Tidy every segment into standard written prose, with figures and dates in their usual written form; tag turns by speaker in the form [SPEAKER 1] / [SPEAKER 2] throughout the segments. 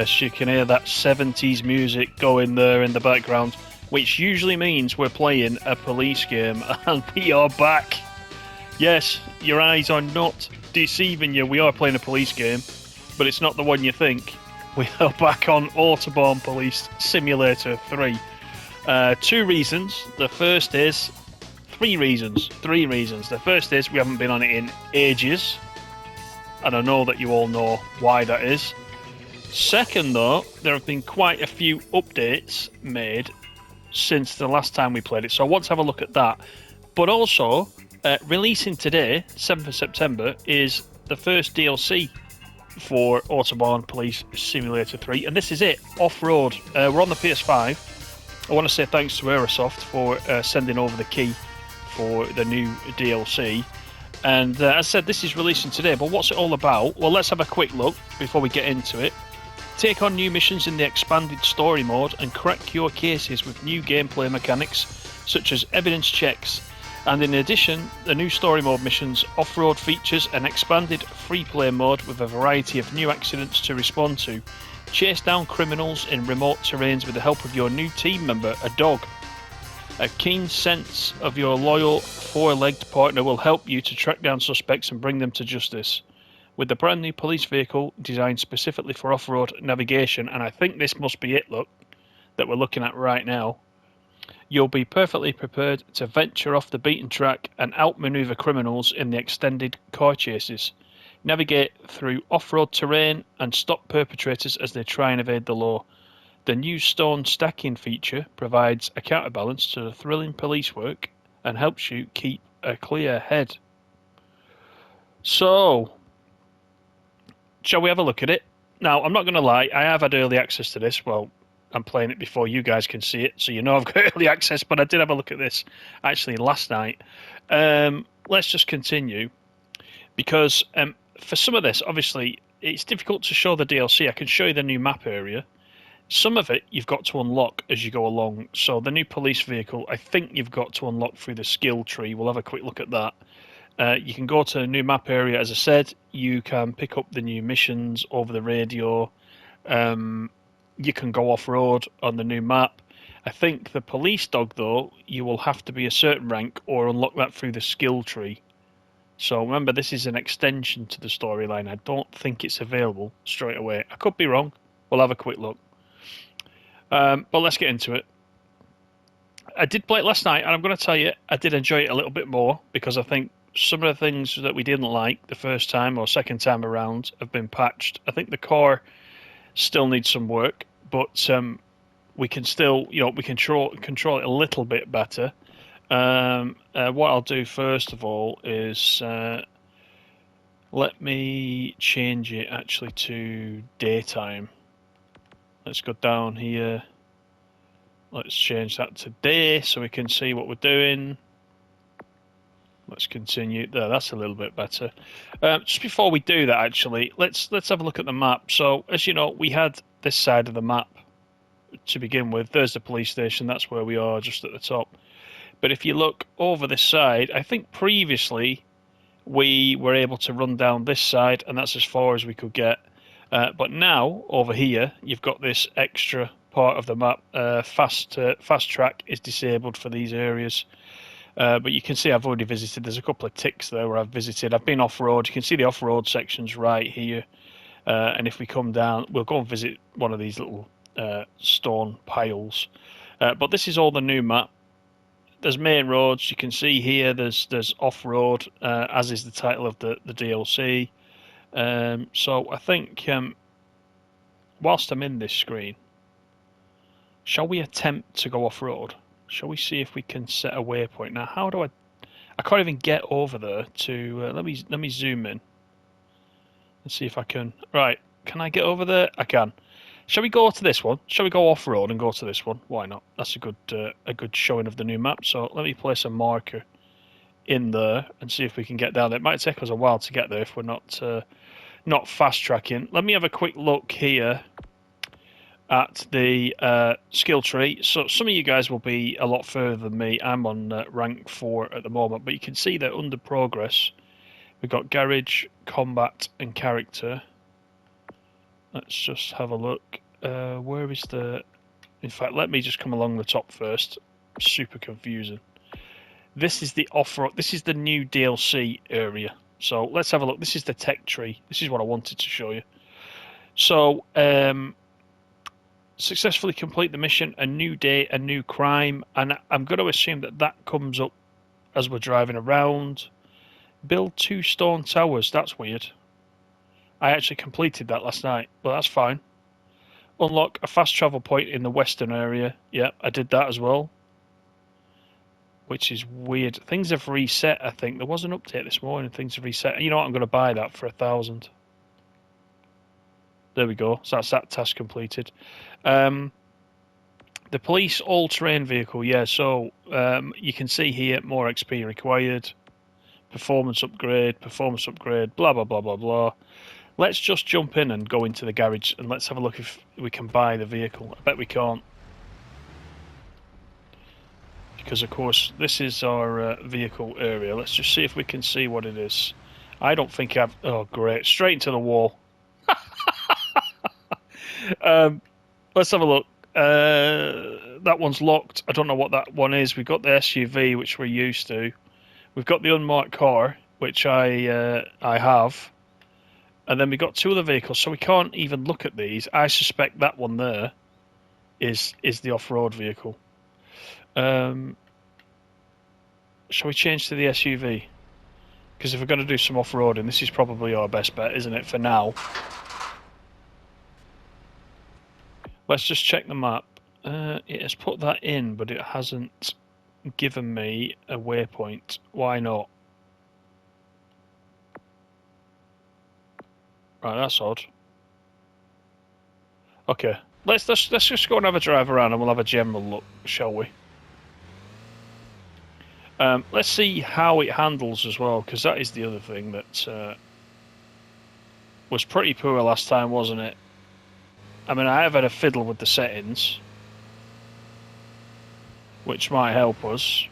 [SPEAKER 1] Yes, you can hear that 70s music going there in the background, which usually means we're playing a police game, and we are back. Yes, your eyes are not deceiving you. We are playing a police game, but it's not the one you think. We are back on Autobahn Police Simulator 3. Two reasons. The first is... Three reasons. The first is we haven't been on it in ages, and I know that you all know why that is. Second, though, there have been quite a few updates made since the last time we played it, so I want to have a look at that. But also, releasing today, 7th of September, is the first DLC for Autobahn Police Simulator 3, and this is it, off-road. We're on the PS5. I want to say thanks to Aerosoft for sending over the key for the new DLC. And as I said, this is releasing today, but what's it all about? Well, let's have a quick look before we get into it. Take on new missions in the expanded story mode and crack your cases with new gameplay mechanics such as evidence checks. And in addition, the new story mode missions, off-road features, an expanded free-play mode with a variety of new accidents to respond to. Chase down criminals in remote terrains with the help of your new team member, a dog. A keen sense of your loyal four-legged partner will help you to track down suspects and bring them to justice. With the brand new police vehicle designed specifically for off-road navigation, and I think this must be it, look, that we're looking at right now, you'll be perfectly prepared to venture off the beaten track and outmaneuver criminals in the extended car chases. Navigate through off-road terrain and stop perpetrators as they try and evade the law. The new stone stacking feature provides a counterbalance to the thrilling police work and helps you keep a clear head. So, shall we have a look at it? Now, I'm not going to lie, I have had early access to this. Well, I'm playing it before you guys can see it, so you know I've got early access, but I did have a look at this actually last night. Let's just continue, because for some of this, obviously, it's difficult to show the DLC. I can show you the new map area. Some of it you've got to unlock as you go along. So the new police vehicle, I think you've got to unlock through the skill tree. We'll have a quick look at that. You can go to a new map area, as I said. You can pick up the new missions over the radio. You can go off-road on the new map. I think the police dog, though, you will have to be a certain rank or unlock that through the skill tree. So remember, this is an extension to the storyline. I don't think it's available straight away. I could be wrong. We'll have a quick look. But let's get into it. I did play it last night, and I'm going to tell you, I did enjoy it a little bit more, because I think some of the things that we didn't like the first time or second time around have been patched. I think the car still needs some work, but we can still, we can control it a little bit better. What I'll do first of all is let me change it actually to daytime. Let's go down here. Let's change that to day so we can see what we're doing. Let's continue. There, that's a little bit better. Just before we do that, actually, let's have a look at the map. So, as you know, we had this side of the map to begin with. There's the police station. That's where we are, just at the top. But if you look over this side, I think previously we were able to run down this side, and that's as far as we could get. But now, over here, you've got this extra part of the map. Fast track is disabled for these areas. But you can see I've already visited. There's a couple of ticks there where I've visited. I've been off-road. You can see the off-road sections right here. And if we come down, we'll go and visit one of these little stone piles. But this is all the new map. There's main roads. You can see here there's off-road, as is the title of the DLC. So I think whilst I'm in this screen, shall we attempt to go off-road? Shall we see if we can set a waypoint? Now, how do I can't even get over there to... let me zoom in and see if I can... Right, can I get over there? I can. Shall we go to this one? Shall we go off-road and go to this one? Why not? That's a good showing of the new map. So let me place a marker in there and see if we can get down there. It might take us a while to get there if we're not fast-tracking. Let me have a quick look here at the skill tree. So some of you guys will be a lot further than me. I'm on rank 4 at the moment, but you can see that under progress we've got garage, combat and character. Let's just have a look. Where is the... In fact, let me just come along the top first. Super confusing. This is the off-road. This is the new DLC area. So let's have a look. This is the tech tree. This is what I wanted to show you. So, successfully complete the mission, a new day, a new crime, and I'm going to assume that that comes up as we're driving around. Build 2 stone towers. That's weird. I actually completed that last night, but that's fine. Unlock a fast travel point in the western area. Yeah, I did that as well. Which is weird. Things have reset, I think. There was an update this morning. Things have reset. You know what? I'm going to buy that for 1,000. There we go. So that's that task completed. The police all-terrain vehicle. Yeah, so you can see here, more XP required. Performance upgrade, blah, blah, blah, blah, blah. Let's just jump in and go into the garage and let's have a look if we can buy the vehicle. I bet we can't. Because, of course, this is our vehicle area. Let's just see if we can see what it is. I don't think I've... Oh, great. Straight into the wall. Let's have a look. That one's locked. I don't know what that one is. We've got the SUV, which we're used to. We've got the unmarked car, which I have. And then we've got 2 other vehicles, so we can't even look at these. I suspect that one there is the off-road vehicle. Shall we change to the SUV? Because if we're going to do some off-roading, this is probably our best bet, isn't it, for now? Let's just check the map. It has put that in, but it hasn't given me a waypoint. Why not? Right, that's odd. Okay, let's just go and have a drive around and we'll have a general look, shall we? Let's see how it handles as well, because that is the other thing that was pretty poor last time, wasn't it? I mean, I have had a fiddle with the settings, which might help us.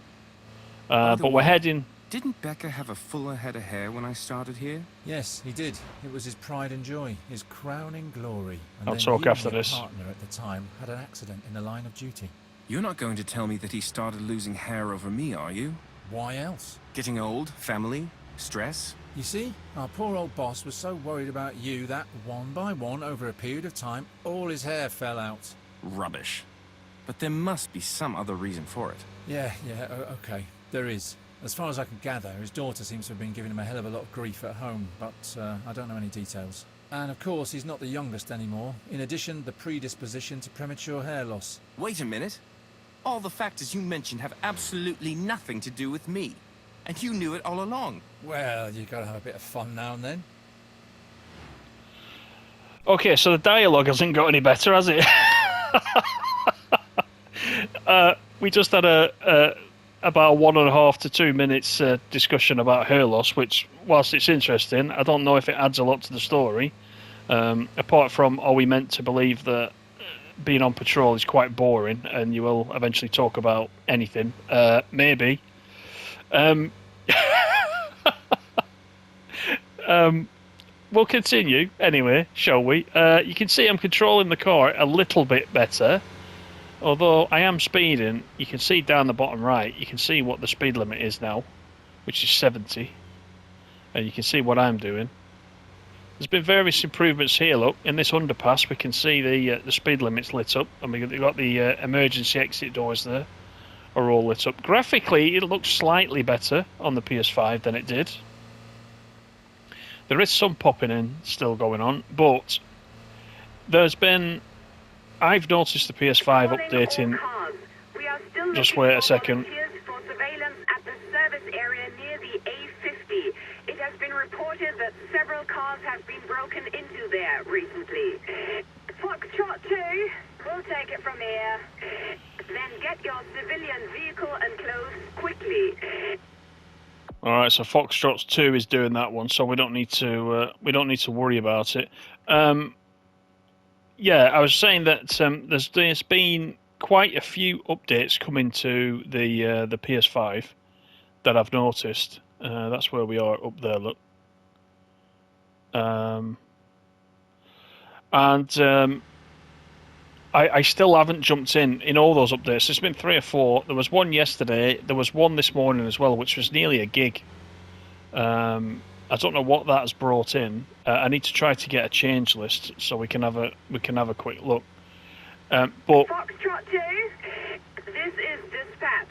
[SPEAKER 1] But we're heading...
[SPEAKER 2] Didn't Becker have a fuller head of hair when I started here?
[SPEAKER 3] Yes, he did. It was his pride and joy, his crowning glory. And
[SPEAKER 1] I'll
[SPEAKER 3] then
[SPEAKER 1] talk
[SPEAKER 3] he
[SPEAKER 1] after
[SPEAKER 3] and your
[SPEAKER 1] this.
[SPEAKER 3] partner at the time had an accident in the line of duty.
[SPEAKER 2] You're not going to tell me that he started losing hair over me, are you?
[SPEAKER 3] Why else?
[SPEAKER 2] Getting old, family, stress?
[SPEAKER 3] You see, our poor old boss was so worried about you that, one by one, over a period of time, all his hair fell out.
[SPEAKER 2] Rubbish. But there must be some other reason for it.
[SPEAKER 3] Yeah, okay, there is. As far as I can gather, his daughter seems to have been giving him a hell of a lot of grief at home, but I don't know any details. And of course, he's not the youngest anymore. In addition, the predisposition to premature hair loss.
[SPEAKER 2] Wait a minute. All the factors you mentioned have absolutely nothing to do with me. And you knew it all along.
[SPEAKER 3] Well, you gotta have a bit of fun now and then.
[SPEAKER 1] Okay, so the dialogue hasn't got any better, has it? We just had about 1.5 to 2 minutes discussion about hair loss, which, whilst it's interesting, I don't know if it adds a lot to the story. Apart from, are we meant to believe that being on patrol is quite boring and you will eventually talk about anything? Maybe. We'll continue anyway, shall we? You can see I'm controlling the car a little bit better. Although I am speeding, you can see down the bottom right, you can see what the speed limit is now, which is 70. And you can see what I'm doing. There's been various improvements here, look. In this underpass, we can see the speed limit's lit up, and we've got the emergency exit doors there are all lit up. Graphically, it looks slightly better on the PS5 than it did. There is some popping in still going on, but there's been... I've noticed the PS5 updating. Just wait a second.
[SPEAKER 4] For surveillance at the service area near the A50. It has been reported that several cars have been broken into there recently. Foxtrot 2, we'll take it from here. Then get your civilian vehicle and clothes quickly.
[SPEAKER 1] All right, so Foxtrot 2 is doing that one, so we don't need to worry about it. Yeah, I was saying that there's been quite a few updates coming to the PS5 that I've noticed. That's where we are up there. Look, And I still haven't jumped in all those updates. There's been 3 or 4. There was one yesterday. There was one this morning as well, which was nearly a gig. I don't know what that has brought in. I need to try to get a change list so we can have a quick look. But
[SPEAKER 4] Foxtrot 2, this is dispatch.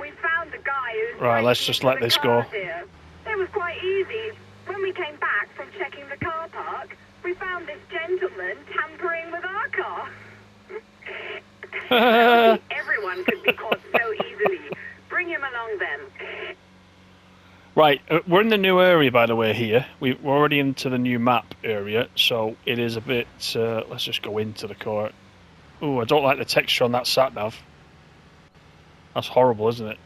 [SPEAKER 4] We found the guy who's
[SPEAKER 1] right, let's just let this go.
[SPEAKER 4] Here. It was quite easy. When we came back from checking the car park, we found this gentleman tampering with our car. I think everyone could be caught so easily. Bring him along then.
[SPEAKER 1] Right, we're in the new area, by the way, here. We're already into the new map area, so it is a bit... let's just go into the car. Ooh, I don't like the texture on that sat-nav. That's horrible, isn't it?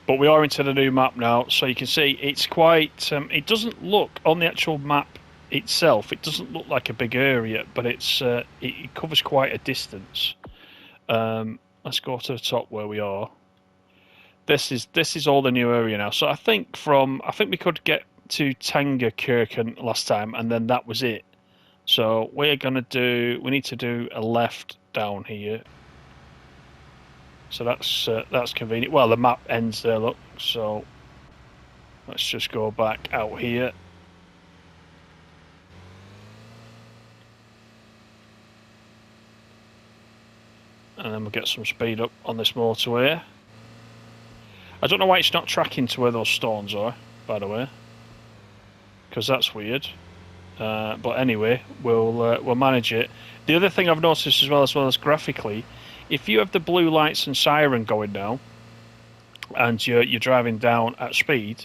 [SPEAKER 1] But we are into the new map now, so you can see it's quite... it doesn't look, on the actual map itself, it doesn't look like a big area, but it's it covers quite a distance. Let's go to the top where we are. This is all the new area now. So I think we could get to Tangerkirchen last time, and then that was it. So we need to do a left down here. So that's convenient. Well, the map ends there, look. So let's just go back out here. And then we'll get some speed up on this motorway. I don't know why it's not tracking to where those stones are, by the way, because that's weird. But anyway, we'll manage it. The other thing I've noticed as well as graphically, if you have the blue lights and siren going now, and you're driving down at speed,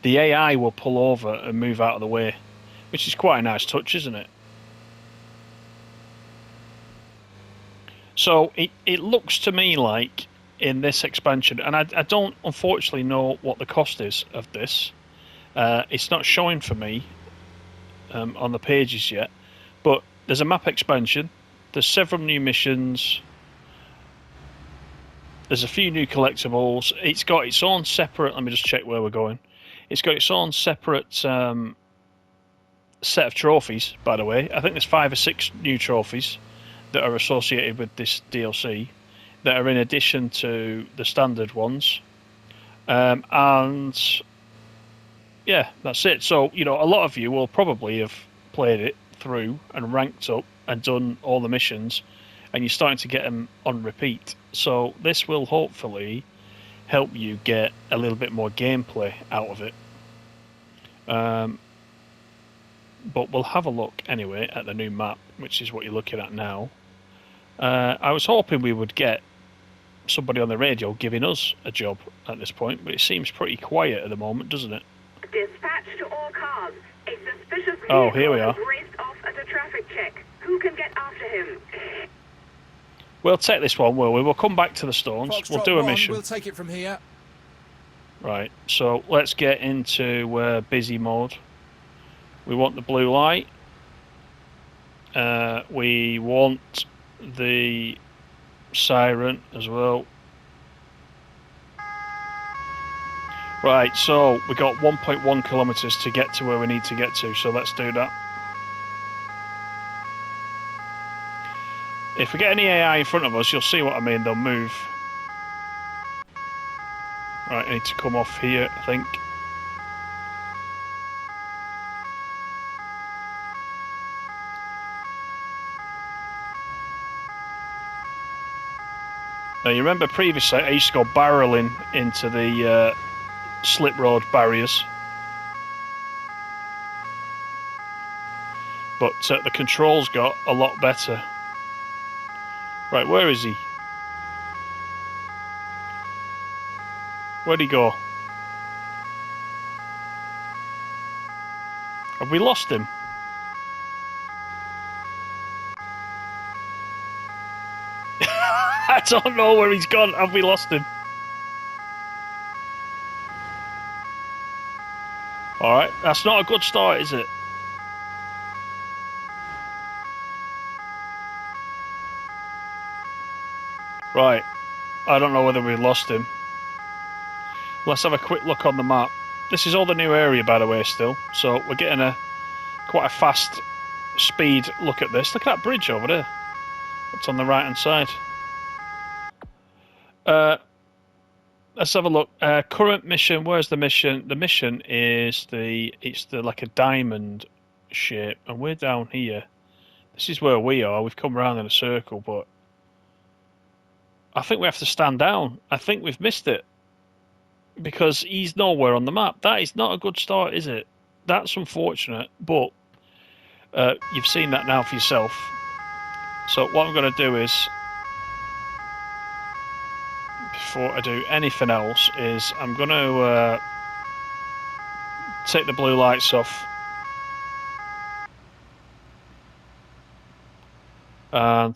[SPEAKER 1] the AI will pull over and move out of the way, which is quite a nice touch, isn't it? So it looks to me like in this expansion, and I don't unfortunately know what the cost is of this. It's not showing for me on the pages yet, but there's a map expansion, there's several new missions, there's a few new collectibles. It's got its own separate, let me just check where we're going, it's got its own separate set of trophies, by the way. I think there's 5 or 6 new trophies that are associated with this DLC that are in addition to the standard ones. And yeah, that's it. So, you know, a lot of you will probably have played it through and ranked up and done all the missions, and you're starting to get them on repeat. So this will hopefully help you get a little bit more gameplay out of it. But we'll have a look anyway at the new map, which is what you're looking at now. I was hoping we would get somebody on the radio giving us a job at this point, but it seems pretty quiet at the moment, doesn't it?
[SPEAKER 4] Dispatch to all cars. A suspicious
[SPEAKER 1] vehicle here we are.
[SPEAKER 4] has raced off at a traffic check. Who can get after him?
[SPEAKER 1] We'll take this one, will we? We'll come back to the stones.
[SPEAKER 3] Foxtrot
[SPEAKER 1] we'll do a mission.
[SPEAKER 3] We'll take it from here.
[SPEAKER 1] Right, so let's get into busy mode. We want the blue light. We want the siren as well. Right, so we got 1.1 kilometers to get to where we need to get to, so let's do that. If we get any AI in front of us, you'll see what I mean, they'll move. Right, I need to come off here, I think. Now, you remember previously I used to go barreling into the slip road barriers. But the controls got a lot better. Right, where is he? Where'd he go? Have we lost him? I don't know where he's gone. Have we lost him? Alright, that's not a good start, is it? Right, I don't know whether we lost him. Let's have a quick look on the map. This is all the new area, by the way, still. So we're getting quite a fast speed look at this. Look at that bridge over there. It's on the right-hand side. Let's have a look. Current mission. Where's the mission? The mission is it's like a diamond shape, and we're down here. This is where we are. We've come around in a circle, but I think we have to stand down. I think we've missed it because he's nowhere on the map. That is not a good start, is it? That's unfortunate, but you've seen that now for yourself. So what I'm going to do is, before I do anything else, is I'm going to take the blue lights off. And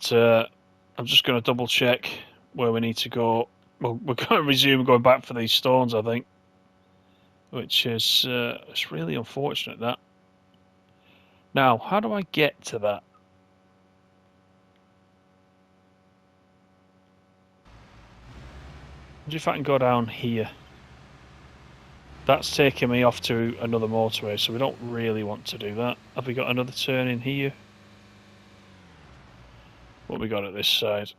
[SPEAKER 1] I'm just going to double check where we need to go. Well, we're going to resume going back for these stones, I think. Which is it's really unfortunate, that. Now, how do I get to that? I wonder if I can go down here. That's taking me off to another motorway, so we don't really want to do that. Have we got another turn in here? What have we got at this side?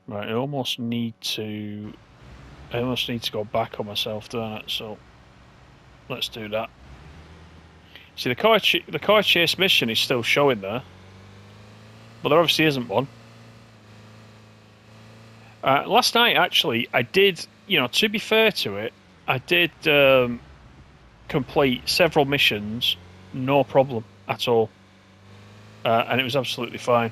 [SPEAKER 1] Right, I almost need to go back on myself, don't I? So let's do that. See, the car chase mission is still showing there, but there obviously isn't one. Last night, actually, I did, to be fair to it, I did complete several missions, no problem at all. And it was absolutely fine.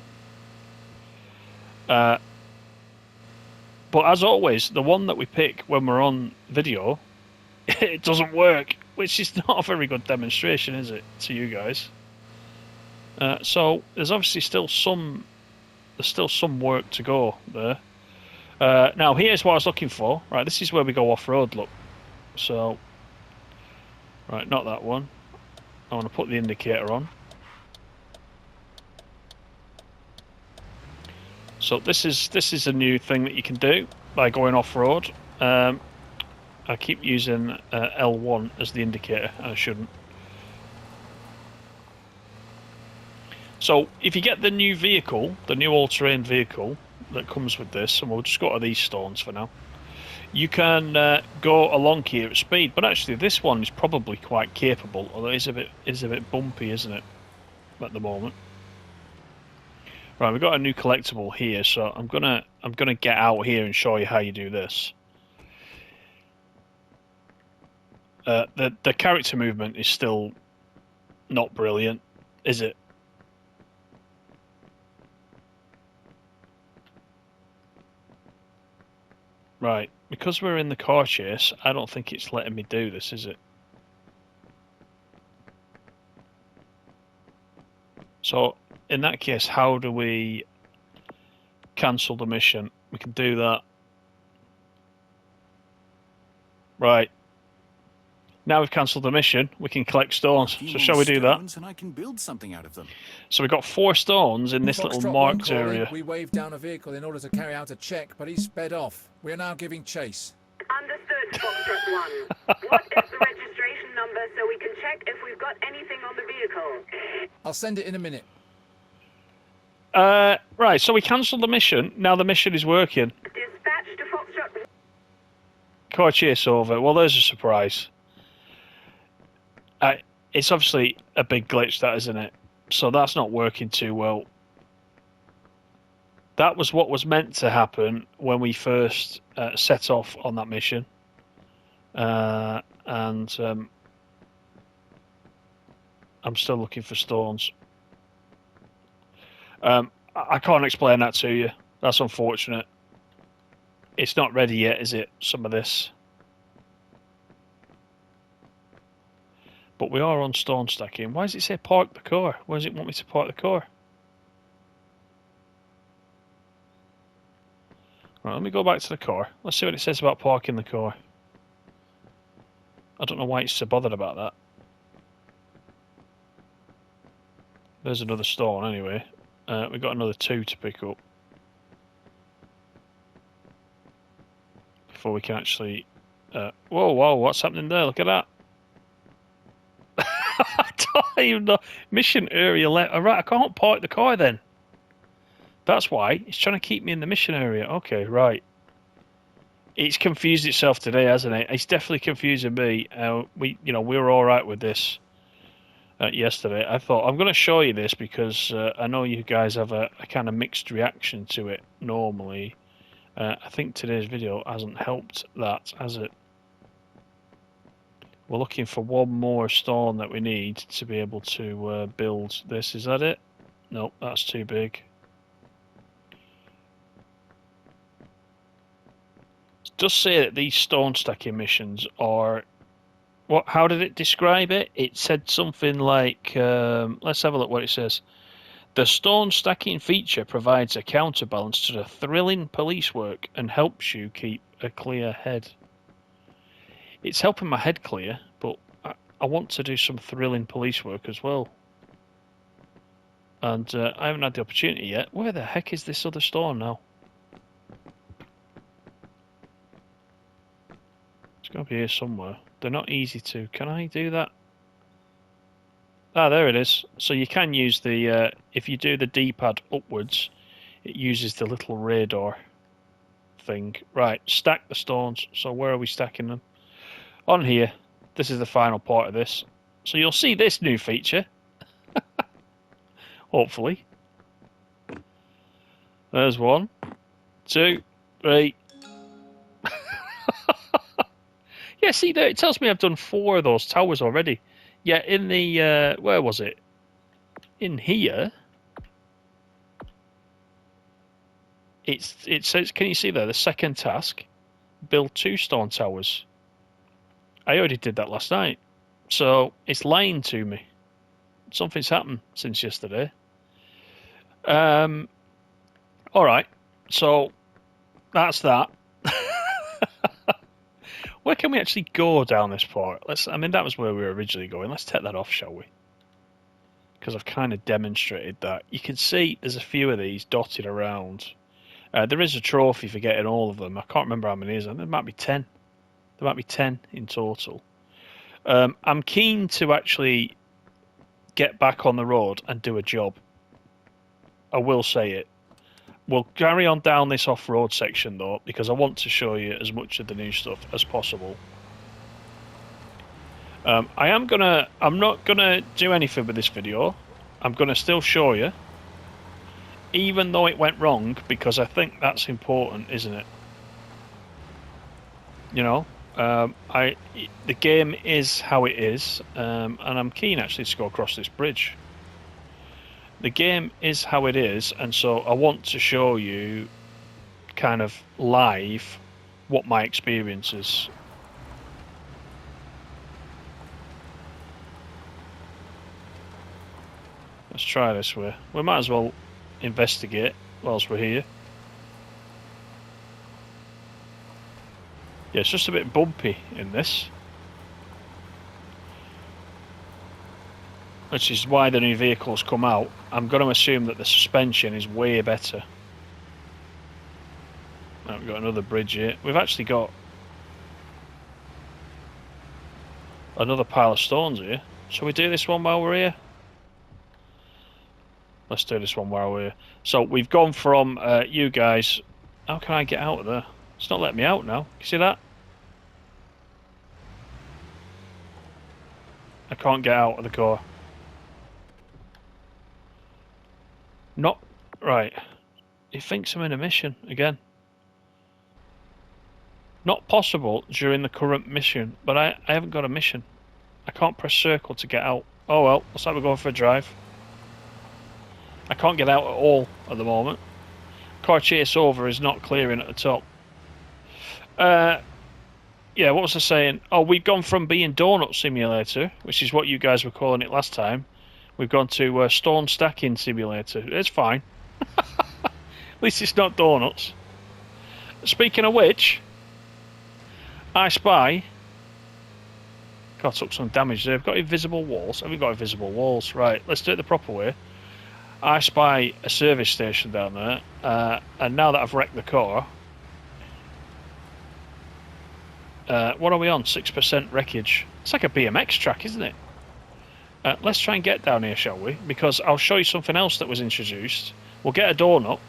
[SPEAKER 1] But as always, the one that we pick when we're on video, it doesn't work, which is not a very good demonstration, is it, to you guys? So there's obviously still some work to go there. Now here's what I was looking for. Right, this is where we go off road. Look, so right, not that one. I want to put the indicator on. So this is a new thing that you can do by going off road. I keep using L1 as the indicator, and I shouldn't. So if you get the new vehicle, the new all-terrain vehicle that comes with this, and we'll just go to these stones for now, you can go along here at speed. But actually, this one is probably quite capable, although it's a bit bumpy, isn't it, at the moment? Right, we've got a new collectible here, so I'm gonna get out here and show you how you do this. The character movement is still not brilliant, is it? Right, because we're in the car chase, I don't think it's letting me do this, is it? So, in that case, how do we cancel the mission? We can do that. Right. Now we've cancelled the mission, we can collect stones. So shall we do that?
[SPEAKER 2] And I can build something out of them.
[SPEAKER 1] So we've got 4 stones in this little marked area.
[SPEAKER 3] We waved down a vehicle in order to carry out a check, but he sped off. We are now giving chase.
[SPEAKER 4] Understood, Foxtrot 1. What is the registration number so we can check if we've got anything on the vehicle?
[SPEAKER 3] I'll send it in a minute.
[SPEAKER 1] Right, so we cancelled the mission. Now the mission is working.
[SPEAKER 4] Dispatch to Foxtrot.
[SPEAKER 1] Car chase over. Well, there's a surprise. It's obviously a big glitch, that, isn't it? So that's not working too well. That was what was meant to happen when we first set off on that mission. And I'm still looking for stones. I can't explain that to you. That's unfortunate. It's not ready yet, is it? Some of this. But we are on stone stacking. Why does it say park the car? Why does it want me to park the car? Right, let me go back to the car. Let's see what it says about parking the car. I don't know why it's so bothered about that. There's another stone anyway. We've got another 2 to pick up. Before we can actually Whoa, whoa, what's happening there? Look at that. I don't even know. Mission area left. Alright, I can't park the car then. That's why. It's trying to keep me in the mission area. Okay, right. It's confused itself today, hasn't it? It's definitely confusing me. We were alright with this yesterday. I thought, I'm going to show you this because I know you guys have a kind of mixed reaction to it normally. I think today's video hasn't helped that, has it? We're looking for one more stone that we need to be able to build this. Is that it? Nope, that's too big. It does say that these stone stacking missions are... What? How did it describe it? It said something like... let's have a look what it says. The stone stacking feature provides a counterbalance to the thrilling police work and helps you keep a clear head. It's helping my head clear, but I want to do some thrilling police work as well. And I haven't had the opportunity yet. Where the heck is this other stone now? It's got to be here somewhere. They're not easy to... Can I do that? Ah, there it is. So you can use the... if you do the D-pad upwards, it uses the little radar thing. Right, stack the stones. So where are we stacking them? On here. This is the final part of this. So you'll see this new feature. Hopefully. There's 1, 2, 3. Yeah, see there, it tells me I've done 4 of those towers already. Yeah, in the, where was it? In here, it says, can you see there, the second task, build 2 stone towers. I already did that last night. So, it's lying to me. Something's happened since yesterday. Alright, so, that's that. Where can we actually go down this part? I mean, that was where we were originally going. Let's take that off, shall we? Because I've kind of demonstrated that. You can see there's a few of these dotted around. There is a trophy for getting all of them. I can't remember how many it is. There might be 10. There might be 10 in total. I'm keen to actually get back on the road and do a job. I will say it. We'll carry on down this off-road section though, because I want to show you as much of the new stuff as possible. I'm not gonna do anything with this video. I'm gonna still show you, even though it went wrong, because I think that's important, isn't it? You know, the game is how it is, and I'm keen actually to go across this bridge. The game is how it is, and so I want to show you kind of live what my experience is. Let's try this way. We might as well investigate whilst we're here. Yeah, it's just a bit bumpy in this. Which is why the new vehicles come out. I'm going to assume that the suspension is way better. Oh, we've got another bridge here. We've actually got another pile of stones here. Shall we do this one while we're here? Let's do this one while we're here. So we've gone from you guys. How can I get out of there? It's not letting me out now. You see that? I can't get out of the car. Not right. He thinks I'm in a mission again. Not possible during the current mission, but I haven't got a mission. I can't press circle to get out. Oh well, looks like we're going for a drive. I can't get out at all at the moment. Car chase over is not clearing at the top. Yeah, what was I saying? Oh, we've gone from being Donut Simulator, which is what you guys were calling it last time. We've gone to Stone Stacking Simulator. It's fine. At least it's not donuts. Speaking of which, I spy... God, took some damage there. I've got invisible walls. Have we got invisible walls? Right, let's do it the proper way. I spy a service station down there, and now that I've wrecked the car... What are we on? 6% wreckage. It's like a BMX track, isn't it? Let's try and get down here, shall we? Because I'll show you something else that was introduced. We'll get a donut,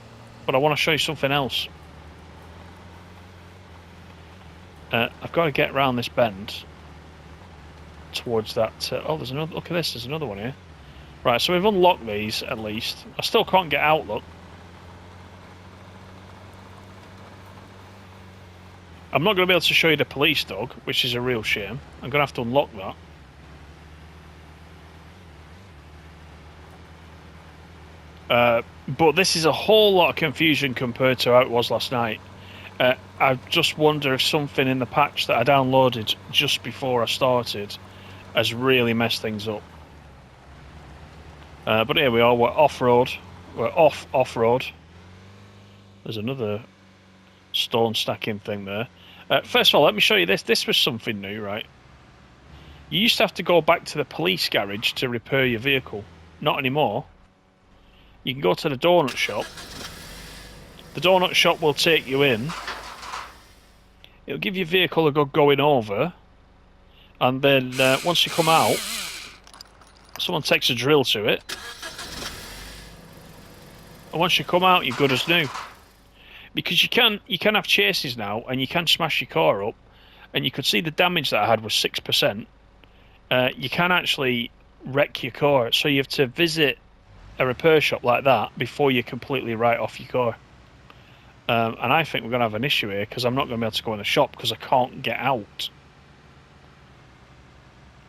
[SPEAKER 1] but I want to show you something else. I've got to get round this bend towards that. Oh, there's another. Look at this. There's another one here. Right, so we've unlocked these at least. I still can't get out. Look. I'm not going to be able to show you the police dog, which is a real shame. I'm going to have to unlock that. But this is a whole lot of confusion compared to how it was last night. I just wonder if something in the patch that I downloaded just before I started has really messed things up. But here we are, we're off-road. We're off-road. There's another stone stacking thing there. First of all, let me show you this. This was something new, right? You used to have to go back to the police garage to repair your vehicle. Not anymore. You can go to the donut shop. The donut shop will take you in. It'll give your vehicle a good going over. And then once you come out, someone takes a drill to it. And once you come out, you're good as new. Because you can have chases now, and you can smash your car up. And you could see the damage that I had was 6%. You can actually wreck your car. So you have to visit a repair shop like that before you completely write off your car. And I think we're going to have an issue here because I'm not going to be able to go in the shop because I can't get out.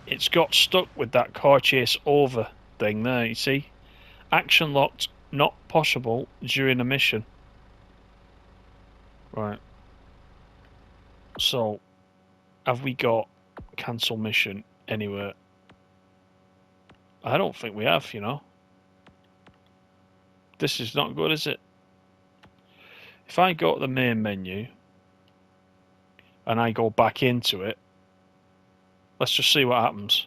[SPEAKER 1] It's got stuck with that car chase over thing there, you see? Action locked, not possible during a mission. Right. So, have we got cancel mission anywhere? I don't think we have, you know. This is not good, is it? If I go to the main menu and I go back into it, let's just see what happens.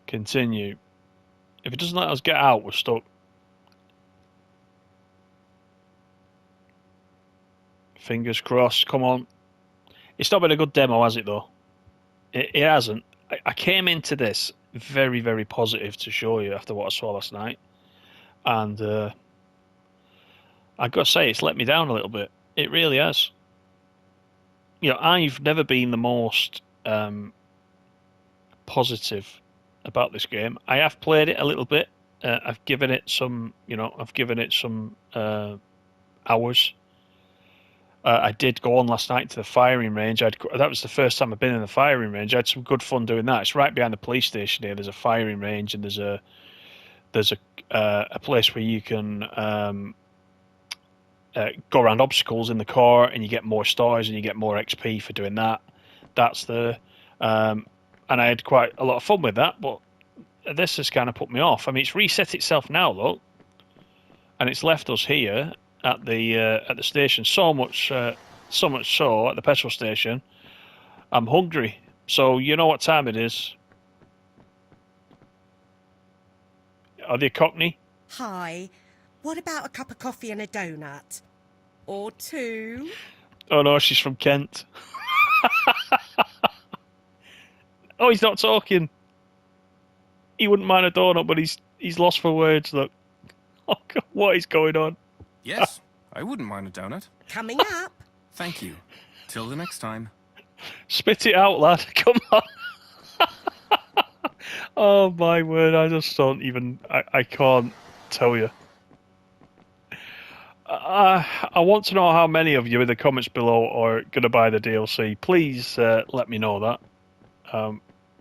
[SPEAKER 1] Continue. If it doesn't let us get out, we're stuck. Fingers crossed, come on. It's not been a good demo, has it, though? It hasn't. I came into this very, very positive to show you after what I saw last night. And I've got to say, it's let me down a little bit. It really has. You know, I've never been the most positive about this game. I have played it a little bit. I've given it some, hours. I did go on last night to the firing range. That was the first time I've been in the firing range. I had some good fun doing that. It's right behind the police station here. There's a firing range and there's a place where you can go around obstacles in the car and you get more stars and you get more XP for doing that. That's the and I had quite a lot of fun with that, but this has kind of put me off. I mean, it's reset itself now, look, and it's left us here at the station. So much so at the petrol station, I'm hungry. So you know what time it is? Are they Cockney?
[SPEAKER 5] Hi. What about a cup of coffee and a donut? Or two?
[SPEAKER 1] Oh no, she's from Kent. Oh, he's not talking. He wouldn't mind a donut, but he's lost for words. Look. Oh God, what is going on?
[SPEAKER 2] Yes, I wouldn't mind a donut.
[SPEAKER 5] Coming up.
[SPEAKER 2] Thank you. Till the next time.
[SPEAKER 1] Spit it out, lad. Come on. Oh my word, I just don't even... I can't tell you. I want to know how many of you in the comments below are going to buy the DLC. Please let me know that.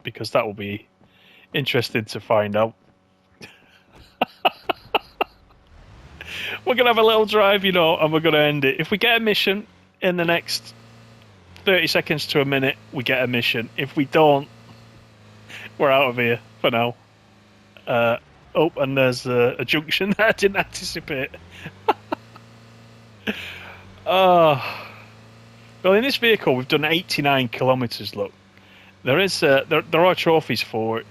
[SPEAKER 1] Because that will be interesting to find out. We're going to have a little drive, you know, and we're going to end it. If we get a mission in the next 30 seconds to a minute, we get a mission. If we don't, we're out of here for now. Oh, and there's a junction that I didn't anticipate. Well, in this vehicle, we've done 89 kilometres, look. There are trophies for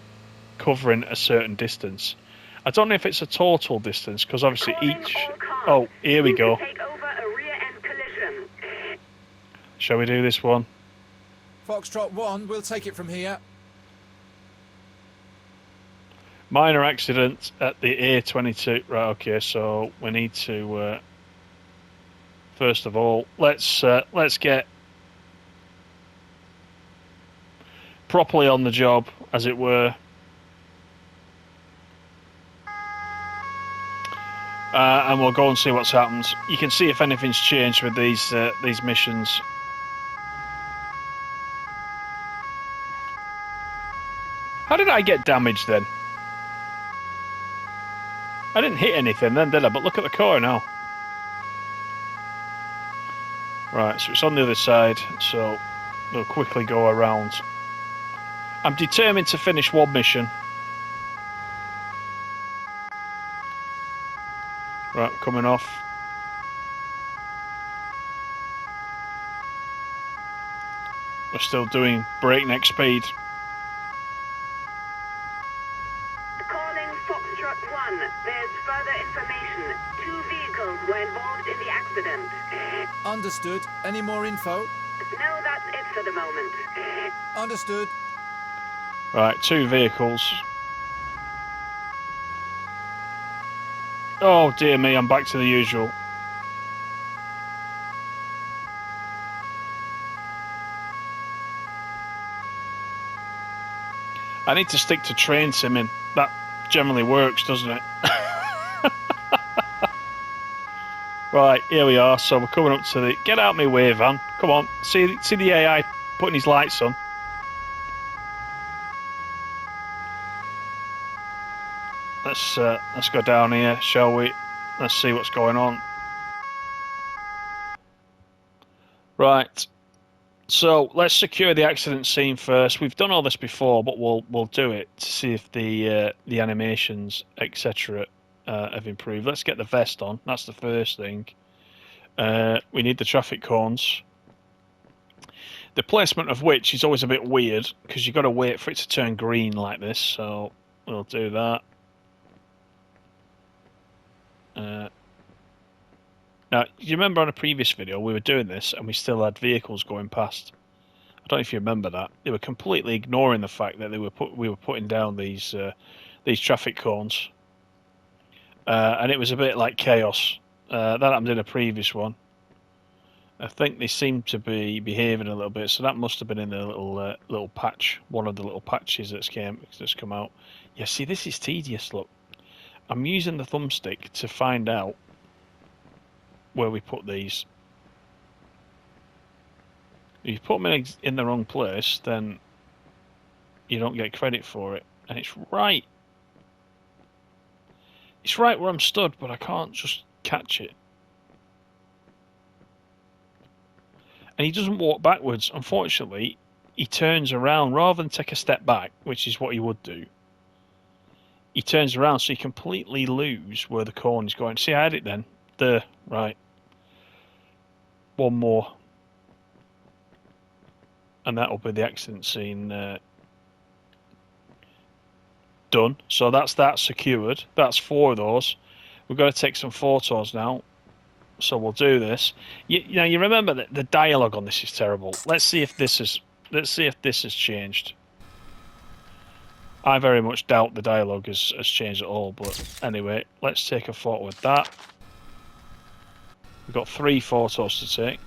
[SPEAKER 1] covering a certain distance. I don't know if it's a total distance, because obviously each... Oh, here we go. Shall we do this one?
[SPEAKER 3] Foxtrot 1, we'll take it from here.
[SPEAKER 1] Minor accident at the A22. Right, okay, so we need to... first of all, let's get properly on the job, as it were. And we'll go and see what's happened. You can see if anything's changed with these missions. How did I get damaged then? I didn't hit anything then, did I? But look at the car now. Right, so it's on the other side, so we'll quickly go around. I'm determined to finish one mission. Right, coming off. We're still doing breakneck speed.
[SPEAKER 4] Calling Foxtrot 1. There's further information. 2 vehicles were involved in the accident.
[SPEAKER 3] Understood. Any more info?
[SPEAKER 4] No, that's it for the moment.
[SPEAKER 3] Understood.
[SPEAKER 1] Right, 2 vehicles. Oh dear me, I'm back to the usual. I need to stick to train simming. That generally works, doesn't it? Right, here we are. So we're coming up to the... Get out of my way, van. Come on. See the AI putting his lights on. Let's go down here, shall we? Let's see what's going on. Right. So let's secure the accident scene first. We've done all this before, but we'll do it to see if the animations, etc., have improved. Let's get the vest on. That's the first thing. We need the traffic cones. The placement of which is always a bit weird because you've got to wait for it to turn green like this. So we'll do that. Now, you remember on a previous video we were doing this and we still had vehicles going past. I don't know if you remember that. They were completely ignoring the fact that we were putting down these traffic cones, and it was a bit like chaos. That happened in a previous one. I think they seem to be behaving a little bit, so that must have been in the little patch, one of the little patches that's come out. Yeah, see, this is tedious. Look, I'm using the thumbstick to find out where we put these. If you put them in the wrong place, then you don't get credit for it. And it's right. It's right where I'm stood, but I can't just catch it. And he doesn't walk backwards. Unfortunately, he turns around rather than take a step back, which is what he would do. He turns around, so you completely lose where the corn is going. See, I had it then. There, right. One more. And that'll be the accident scene done. So that's that secured. That's 4 of those. We've got to take some photos now. So we'll do this. Now you remember that the dialogue on this is terrible. Let's see if this has changed. I very much doubt the dialogue has changed at all. But anyway, let's take a photo with that. We've got 3 photos to take.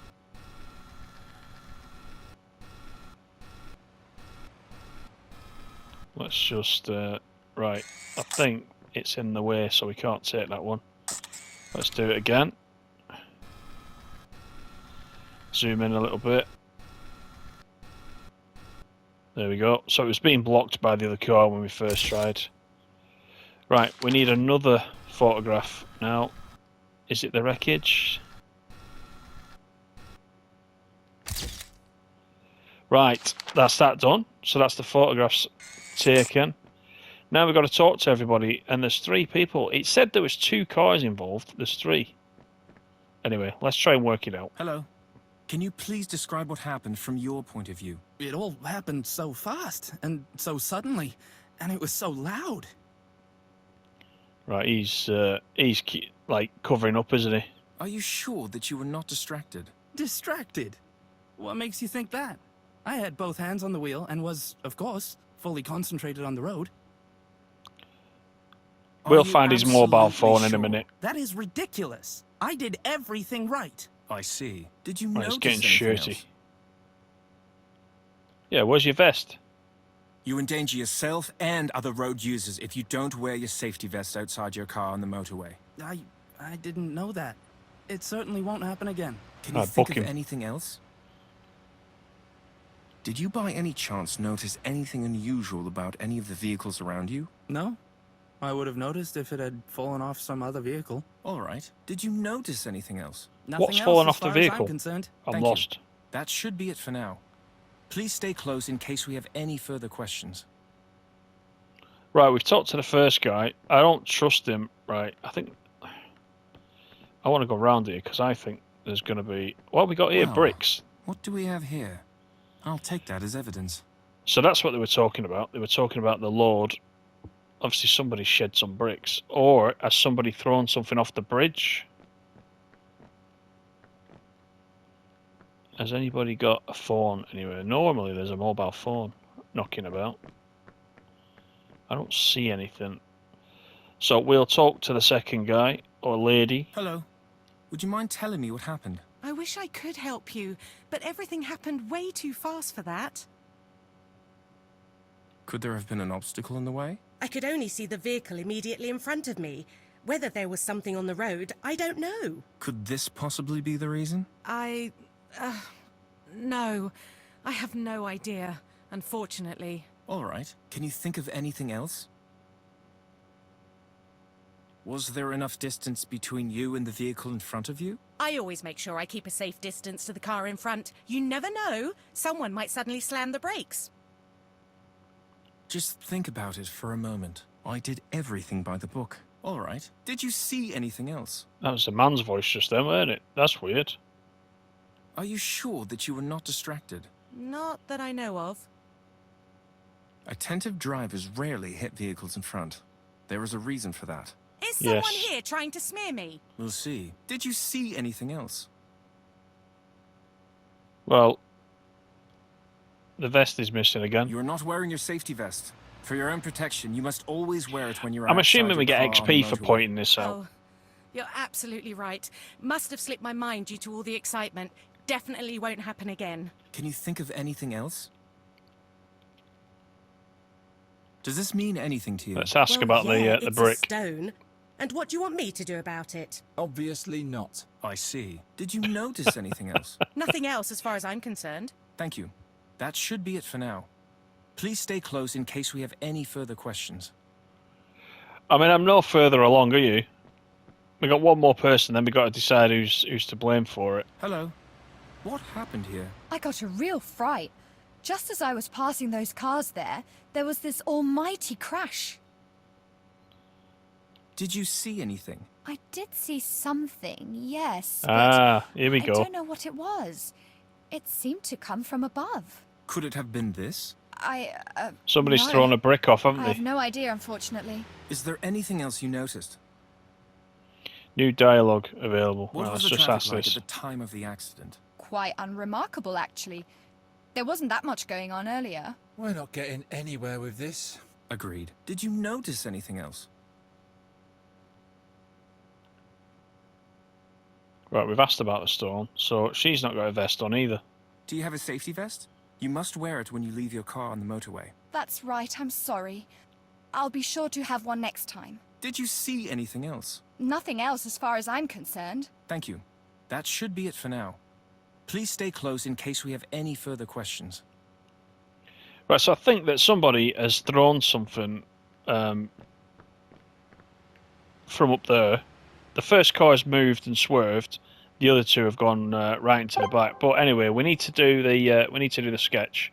[SPEAKER 1] Let's just right. I think it's in the way, so we can't take that one. Let's do it again. Zoom in a little bit. There we go. So it was being blocked by the other car when we first tried. Right, we need another photograph now. Is it the wreckage? Right, that's that done. So that's the photographs taken. Now we've got to talk to everybody, and there's 3 people. It said there was 2 cars involved. There's 3. Anyway, let's try and work it out.
[SPEAKER 2] Hello. Can you please describe what happened from your point of view?
[SPEAKER 6] It all happened so fast, and so suddenly, and it was so loud.
[SPEAKER 1] Right, he's like covering up, isn't he?
[SPEAKER 2] Are you sure that you were not distracted?
[SPEAKER 6] Distracted? What makes you think that? I had both hands on the wheel and was, of course, fully concentrated on the road.
[SPEAKER 1] We'll
[SPEAKER 6] Are you
[SPEAKER 1] find his mobile
[SPEAKER 6] absolutely
[SPEAKER 1] phone in a
[SPEAKER 6] sure?
[SPEAKER 1] minute.
[SPEAKER 6] That is ridiculous. I did everything right.
[SPEAKER 2] I see. Did you
[SPEAKER 1] Oh,
[SPEAKER 2] notice
[SPEAKER 1] it's getting
[SPEAKER 2] anything
[SPEAKER 1] shirty.
[SPEAKER 2] else?
[SPEAKER 1] Yeah, where's your vest?
[SPEAKER 2] You endanger yourself and other road users if you don't wear your safety vest outside your car on the motorway.
[SPEAKER 6] I didn't know that. It certainly won't happen again.
[SPEAKER 2] Can you
[SPEAKER 1] I'd
[SPEAKER 2] think
[SPEAKER 1] book
[SPEAKER 2] of
[SPEAKER 1] him.
[SPEAKER 2] anything else? Did you by any chance notice anything unusual about any of the vehicles around you?
[SPEAKER 6] No? I would have noticed if it had fallen off some other vehicle.
[SPEAKER 2] All right. Did you notice anything else?
[SPEAKER 6] Nothing
[SPEAKER 1] What's
[SPEAKER 6] else
[SPEAKER 1] fallen
[SPEAKER 6] as
[SPEAKER 1] off the
[SPEAKER 6] far as I'm
[SPEAKER 1] vehicle?
[SPEAKER 6] concerned.
[SPEAKER 1] I'm
[SPEAKER 2] Thank you.
[SPEAKER 1] lost.
[SPEAKER 2] That should be it for now. Please stay close in case we have any further questions.
[SPEAKER 1] Right, we've talked to the first guy. I don't trust him. Right, I think I want to go round here because I think there's going to be. What have we got here?
[SPEAKER 2] Wow.
[SPEAKER 1] Bricks.
[SPEAKER 2] What do we have here? I'll take that as evidence.
[SPEAKER 1] So that's what they were talking about. They were talking about the load. Obviously, somebody shed some bricks, or has somebody thrown something off the bridge? Has anybody got a phone anywhere? Normally, there's a mobile phone knocking about. I don't see anything. So we'll talk to the second guy or lady.
[SPEAKER 2] Hello. Would you mind telling me what happened?
[SPEAKER 5] I wish I could help you, but everything happened way too fast for that.
[SPEAKER 2] Could there have been an obstacle in the way?
[SPEAKER 5] I could only see the vehicle immediately in front of me. Whether there was something on the road, I don't know.
[SPEAKER 2] Could this possibly be the reason?
[SPEAKER 5] No. I have no idea, unfortunately.
[SPEAKER 2] All right. Can you think of anything else? Was there enough distance between you and the vehicle in front of you?
[SPEAKER 5] I always make sure I keep a safe distance to the car in front. You never know. Someone might suddenly slam the brakes.
[SPEAKER 2] Just think about it for a moment. I did everything by the book. All right. Did you see anything else?
[SPEAKER 1] That was a man's voice just then, weren't it? That's weird.
[SPEAKER 2] Are you sure that you were not distracted?
[SPEAKER 5] Not that I know of.
[SPEAKER 2] Attentive drivers rarely hit vehicles in front. There is a reason for that.
[SPEAKER 5] Is someone
[SPEAKER 1] Yes.
[SPEAKER 5] here trying to smear me?
[SPEAKER 2] We'll see. Did you see anything else?
[SPEAKER 1] Well, the vest is missing again.
[SPEAKER 2] You are not wearing your safety vest. For your own protection, you must always wear it when you're
[SPEAKER 1] I'm
[SPEAKER 2] outside
[SPEAKER 1] assuming we
[SPEAKER 2] your
[SPEAKER 1] get
[SPEAKER 2] car on
[SPEAKER 1] XP
[SPEAKER 2] the
[SPEAKER 1] for
[SPEAKER 2] motorway.
[SPEAKER 1] pointing this out.
[SPEAKER 5] Oh, you're absolutely right. Must have slipped my mind due to all the excitement. Definitely won't happen again.
[SPEAKER 2] Can you think of anything else? Does this mean anything to you?
[SPEAKER 1] Let's ask
[SPEAKER 5] Well,
[SPEAKER 1] about
[SPEAKER 5] yeah,
[SPEAKER 1] the
[SPEAKER 5] it's
[SPEAKER 1] brick.
[SPEAKER 5] a stone. And what do you want me to do about it?
[SPEAKER 3] Obviously not.
[SPEAKER 2] I see. Did you notice anything else?
[SPEAKER 5] Nothing else as far as I'm concerned.
[SPEAKER 2] Thank you. That should be it for now. Please stay close in case we have any further questions.
[SPEAKER 1] I mean, I'm no further along, are you? We got one more person, then we got to decide who's to blame for it.
[SPEAKER 2] Hello. What happened here?
[SPEAKER 7] I got a real fright. Just as I was passing those cars there was this almighty crash.
[SPEAKER 2] Did you see anything?
[SPEAKER 7] I did see something, yes, but
[SPEAKER 1] Ah, here we
[SPEAKER 7] I
[SPEAKER 1] go.
[SPEAKER 7] don't know what it was. It seemed to come from above.
[SPEAKER 2] Could it have been this?
[SPEAKER 1] Somebody's
[SPEAKER 7] no.
[SPEAKER 1] thrown a brick off,
[SPEAKER 7] I
[SPEAKER 1] haven't
[SPEAKER 7] have
[SPEAKER 1] they?
[SPEAKER 7] no idea, unfortunately.
[SPEAKER 2] Is there anything else you noticed?
[SPEAKER 1] New dialogue available.
[SPEAKER 2] What
[SPEAKER 1] Well,
[SPEAKER 2] was
[SPEAKER 1] let's
[SPEAKER 2] the
[SPEAKER 1] just
[SPEAKER 2] traffic
[SPEAKER 1] ask
[SPEAKER 2] like
[SPEAKER 1] this.
[SPEAKER 2] at the time of the accident?
[SPEAKER 7] Quite unremarkable, actually. There wasn't that much going on earlier.
[SPEAKER 3] We're not getting anywhere with this.
[SPEAKER 2] Agreed. Did you notice anything else?
[SPEAKER 1] Right, we've asked about the storm, so she's not got a vest on either.
[SPEAKER 2] Do you have a safety vest? You must wear it when you leave your car on the motorway.
[SPEAKER 7] That's right, I'm sorry. I'll be sure to have one next time.
[SPEAKER 2] Did you see anything else?
[SPEAKER 7] Nothing else as far as I'm concerned.
[SPEAKER 2] Thank you. That should be it for now. Please stay close in case we have any further questions.
[SPEAKER 1] Right, so I think that somebody has thrown something from up there. The first car has moved and swerved. The other two have gone right into the back. But anyway, we need to do the sketch.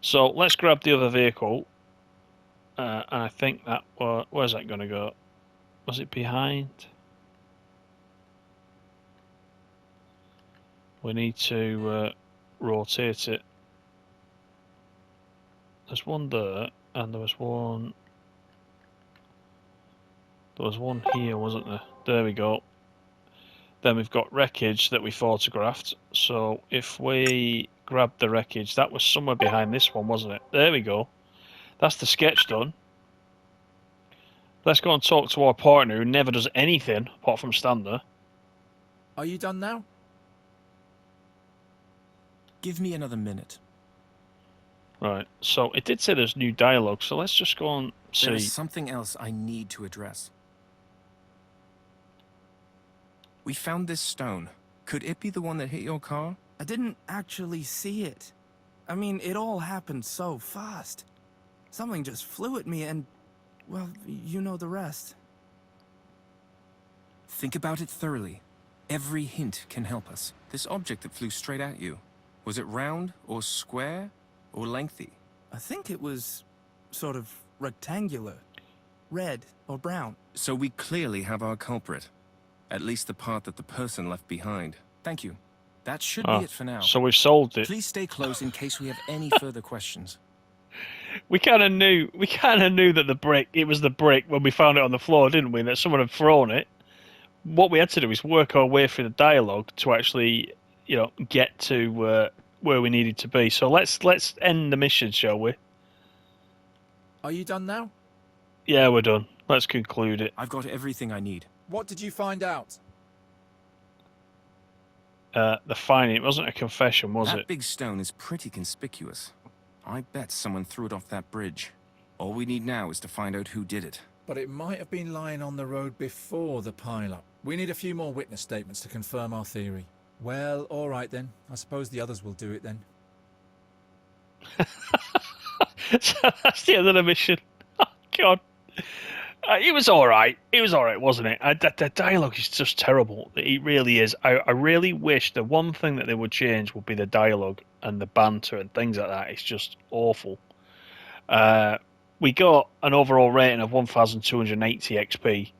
[SPEAKER 1] So let's grab the other vehicle. And I think that where's that going to go? Was it behind? We need to rotate it. There's one there, and there was one. There was one here, wasn't there? There we go. Then we've got wreckage that we photographed. So if we grab the wreckage, that was somewhere behind this one, wasn't it? There we go. That's the sketch done. Let's go and talk to our partner who never does anything apart from stand there.
[SPEAKER 3] Are you done now?
[SPEAKER 2] Give me another minute.
[SPEAKER 1] Right, so it did say there's new dialogue, so let's just go and see.
[SPEAKER 2] There is something else I need to address. We found this stone. Could it be the one that hit your car?
[SPEAKER 6] I didn't actually see it. I mean, it all happened so fast. Something just flew at me and, well, you know the rest.
[SPEAKER 2] Think about it thoroughly. Every hint can help us. This object that flew straight at you, was it round or square or lengthy?
[SPEAKER 6] I think it was sort of rectangular. Red or brown.
[SPEAKER 2] So we clearly have our culprit. At least the part that the person left behind. Thank you. That should be it for now.
[SPEAKER 1] So we've solved it.
[SPEAKER 2] Please stay close in case we have any further questions.
[SPEAKER 1] We kind of knew that it was the brick when we found it on the floor, didn't we? That someone had thrown it. What we had to do is work our way through the dialogue to actually, get to where we needed to be. So let's end the mission, shall we?
[SPEAKER 3] Are you done now?
[SPEAKER 1] Yeah, we're done. Let's conclude it.
[SPEAKER 2] I've got everything I need.
[SPEAKER 3] What did you find out?
[SPEAKER 1] The finding, it wasn't a confession, was
[SPEAKER 2] That
[SPEAKER 1] it?
[SPEAKER 2] big stone is pretty conspicuous. I bet someone threw it off that bridge. All we need now is to find out who did it.
[SPEAKER 3] But it might have been lying on the road before the pile-up. We need a few more witness statements to confirm our theory. Well, all right then. I suppose the others will do it then.
[SPEAKER 1] So that's the end of the mission. Oh, God. It was all right. It was all right, wasn't it? The dialogue is just terrible. It really is. I really wish the one thing that they would change would be the dialogue and the banter and things like that. It's just awful. We got an overall rating of 1,280 XP.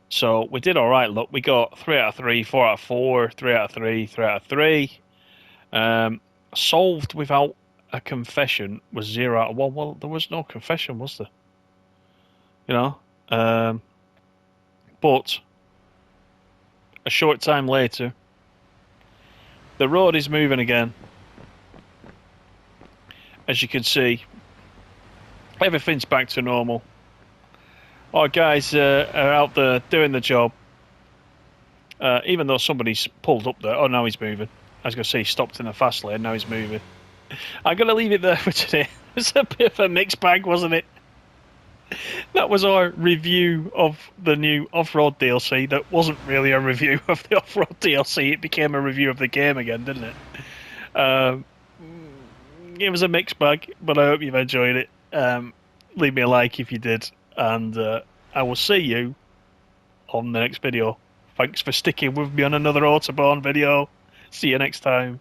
[SPEAKER 1] So we did all right. Look, we got 3 out of 3, 4 out of 4, 3 out of 3, 3 out of 3. Solved without a confession was 0 out of 1. Well, there was no confession, was there? But a short time later, the road is moving again. As you can see, everything's back to normal. Our guys are out there doing the job. Even though somebody's pulled up there. Oh, now he's moving. I was going to say he stopped in the fast lane, now he's moving. I'm going to leave it there for today. It was a bit of a mixed bag, wasn't it? That was our review of the new Off-Road DLC. That wasn't really a review of the Off-Road DLC. It became a review of the game again, didn't it? It was a mixed bag, but I hope you've enjoyed it. Leave me a like if you did. And I will see you on the next video. Thanks for sticking with me on another Autobahn video. See you next time.